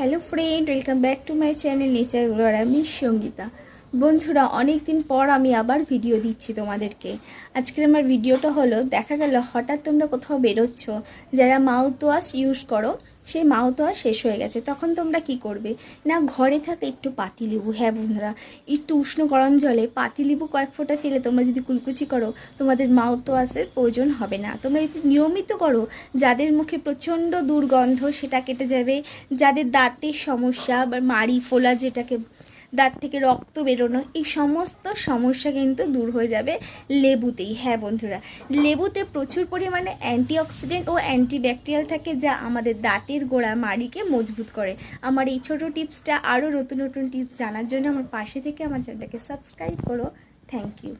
Hello friend, welcome back to my channel Nature গ্লোর। আমি সঙ্গীতা। বন্ধুরা, অনেক দিন পর আমি আবার ভিডিও দিচ্ছি তোমাদেরকে। আজকের আমার ভিডিওটা হলো, দেখা গেল হঠাৎ তোমরা কোথাও বেরোচ্ছ, যারা মাউথ ওয়াশ ইউজ করো সেই মাউথ ওয়াশ শেষ হয়ে গেছে, তখন তোমরা কি করবে না, ঘরে থাকে একটু পাতিলেবু। হ্যাঁ বন্ধুরা, একটু উষ্ণ গরম জলে পাতিলেবু কয়েক ফোঁটা ফেলে তোমরা যদি কুলকুচি করো, তোমাদের মাউথ ওয়াশের প্রয়োজন হবে না। তোমরা যদি নিয়মিত করো, যাদের মুখে প্রচণ্ড দুর্গন্ধ সেটা কেটে যাবে। যাদের দাঁতের সমস্যা বা মাড়ি ফোলা, যেটাকে দাঁত থেকে রক্ত বেরোনো, এই সমস্ত সমস্যা কিন্তু দূর হয়ে যাবে লেবুতেই। হ্যাঁ বন্ধুরা, লেবুতে প্রচুর পরিমাণে অ্যান্টিঅক্সিডেন্ট ও অ্যান্টিব্যাকটেরিয়াল থাকে, যা আমাদের দাঁতের গোড়া মাড়িকে মজবুত করে। আমার এই ছোট টিপসটা, আরও নতুন নতুন টিপস জানার জন্য আমার পাশে থেকে আমার চ্যানেলটাকে সাবস্ক্রাইব করো। Thank you.